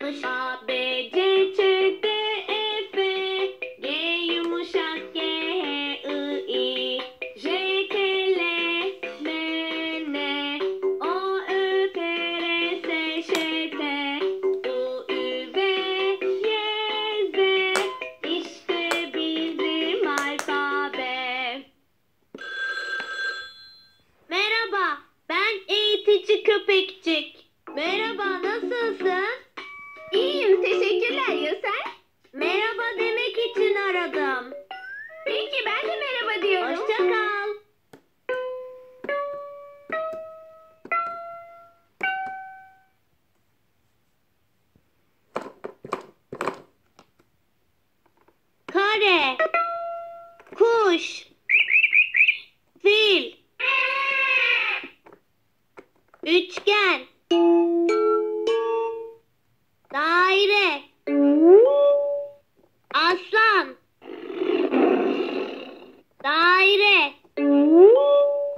çalış. A, B, C, Ç, D, E, F, G yumuşak G, H, I, I, J, K, L, M, N, O, Ö, P, R, S, Ş, T, U, Ü, V, Y, Z. İşte bizim alfabe. Merhaba, ben eğitici Köpekçik. Merhaba, nasılsın? İyiyim, teşekkürler. Ya sen? Merhaba demek için aradım. Peki, ben de merhaba diyorum. Hoşça kal. Kare, kuş, fil, üçgen, daire, aslan, daire,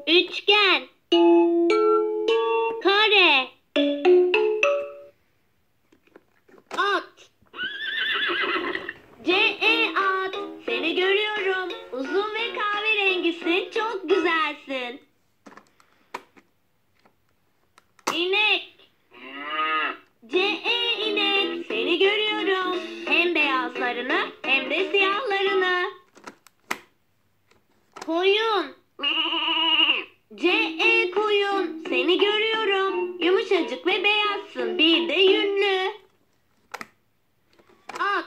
üçgen, kare, at, at, seni görüyorum. Uzun ve kahverengisin, çok güzelsin. İnek, inek, seni görüyorum. Hem beyazlarını hem de siyahlarını. Koyun, koyun, seni görüyorum. Yumuşacık ve beyazsın, bir de yünlü. At,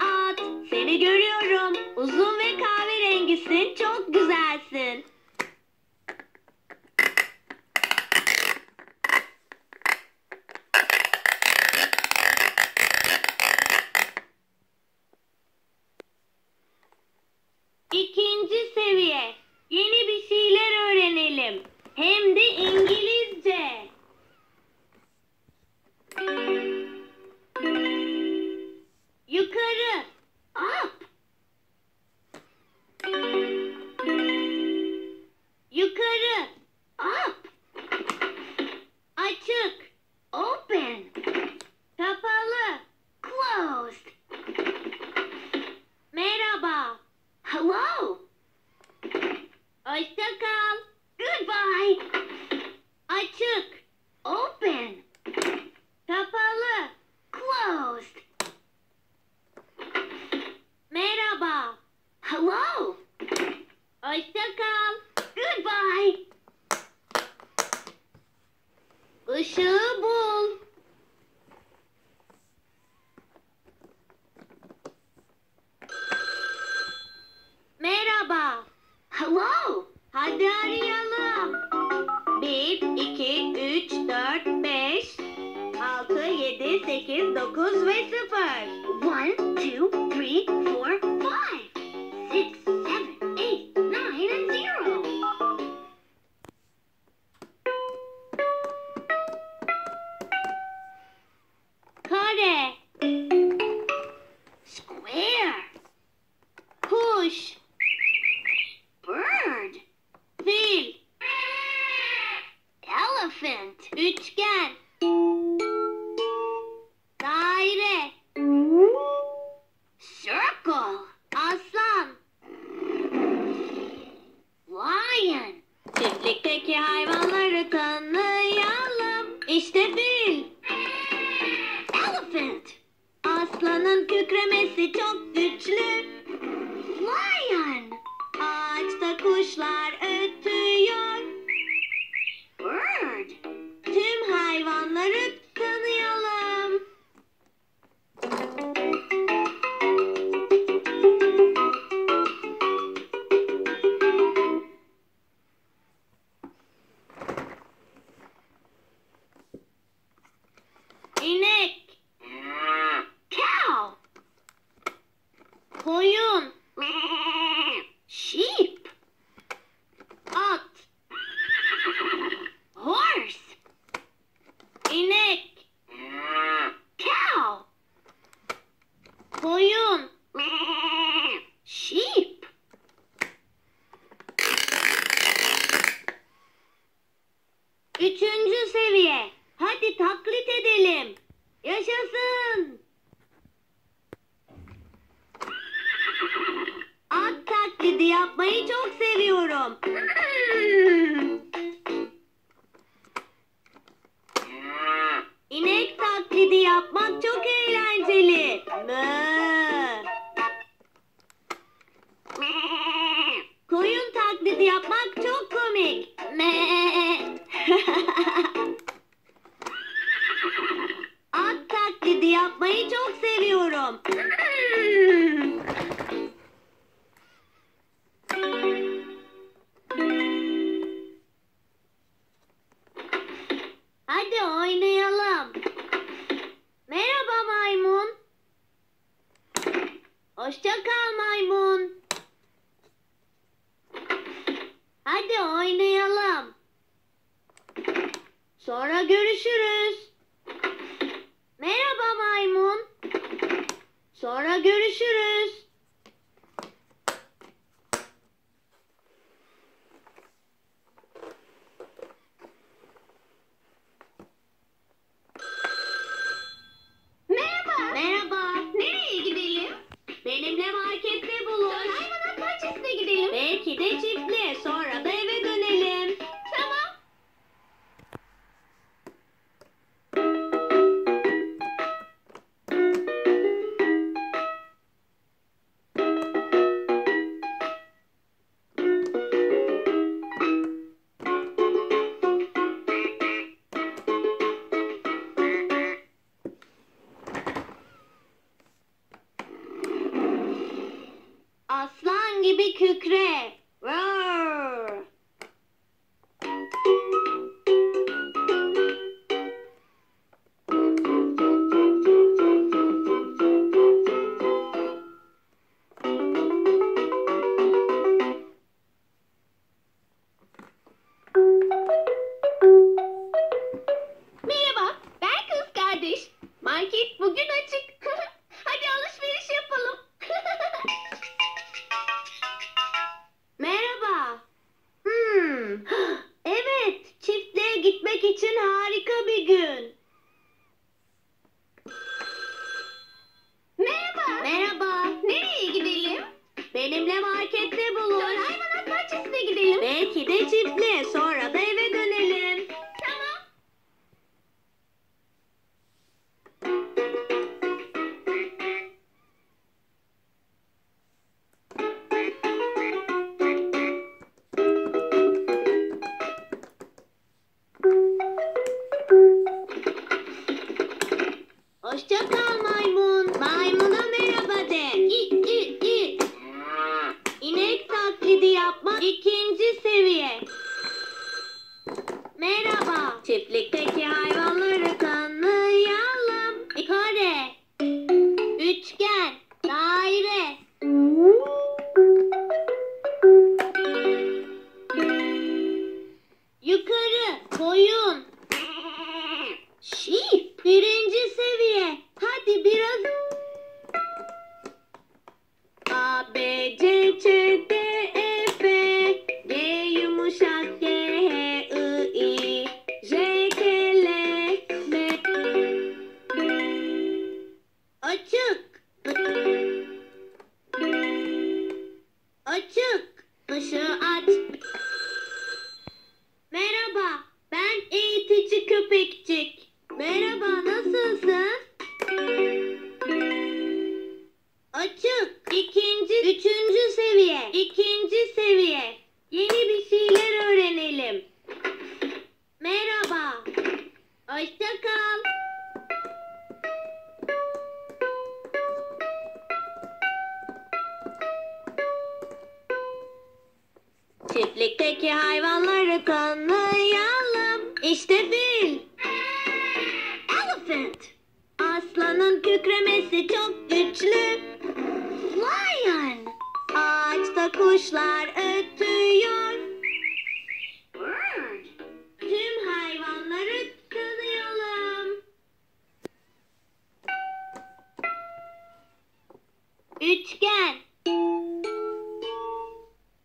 at, seni görüyorum. Uzun ve kahverengisin, çok güzelsin. İkinci seviye. Yeni bir şeyler öğrenelim. Hem de İngilizce. Yukarı. Up. Yukarı. Up. Açık. Open. Kapalı. Closed. Merhaba. Hello. Hoşça kal. Goodbye. Açık. Open. Kapalı. Closed. Merhaba. Hello. Hoşça kal. Goodbye. Işığı bul. Merhaba. Hello. Hadi arayalım. 1, 2, 3, 4, 5, 6, 7, 8, 9 ve 0. 1, 2, 3, 4, 5, 6, 7, 8, 9, and 0. Kare, Square. kuş, Bird. fil, Elephant. üçgen, daire, Circle. aslan, Lion. çiftlikteki hayvanları tanıyalım. İşte fil. Elephant. Aslanın kükremesi çok güçlü. Lion. Ağaçta kuşlar ötüyor. Bird. Tüm hayvanları tanıyalım. İnek, Cow. taklidi yapmak çok eğlenceli. Mö. Koyun taklidi yapmak çok komik. At taklidi yapmayı çok seviyorum. Hadi oynayalım. Merhaba maymun. Hoşça kal maymun. Hadi oynayalım. Sonra görüşürüz. Merhaba maymun. Sonra görüşürüz. Merhaba. Merhaba. Nereye gidelim? Benimle markette buluş. Hayvanat bahçesine gidelim. Belki de çiftliğe, sonra da eve dönelim. Tamam. Aslan gibi kükre. Roar. Merhaba. Ben kız kardeş. Market bugün açık. Hadi alışveriş yapalım. Merhaba. Evet, çiftliğe gitmek için harika bir gün. Merhaba. Merhaba. Nereye gidelim? Benimle markette buluş. Hayvanat bahçesine gidelim. Belki de çiftliğe, sonra da eve dönelim. Tamam. Hoşça kal maymun. Maymuna merhaba de. İnek taklidi yapmak 2. seviye. Merhaba. Çiftlikteki hayvanları tanıyalım. Kare, üçgen, daire. Yukarı, koyun. Sheep. 1. seviye. Hadi biraz. A, B, C, Ç, D, E, F, G yumuşak, G, H, I, J, K, L, M. Açık. Açık. Işığı aç. Merhaba. Ben eğitici köpekçik. Merhaba, nasılsın? Açık. 3. seviye. 2. seviye. Yeni bir şeyler öğrenelim. Merhaba. Hoşça kal. Çiftlikteki hayvanları tanıyalım. İşte fil. Elephant. Aslanın kükremesi çok güçlü. Lion. Ağaçta kuşlar ötüyor. Bird. Tüm hayvanları tanıyalım. Üçgen.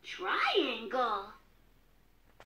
Triangle.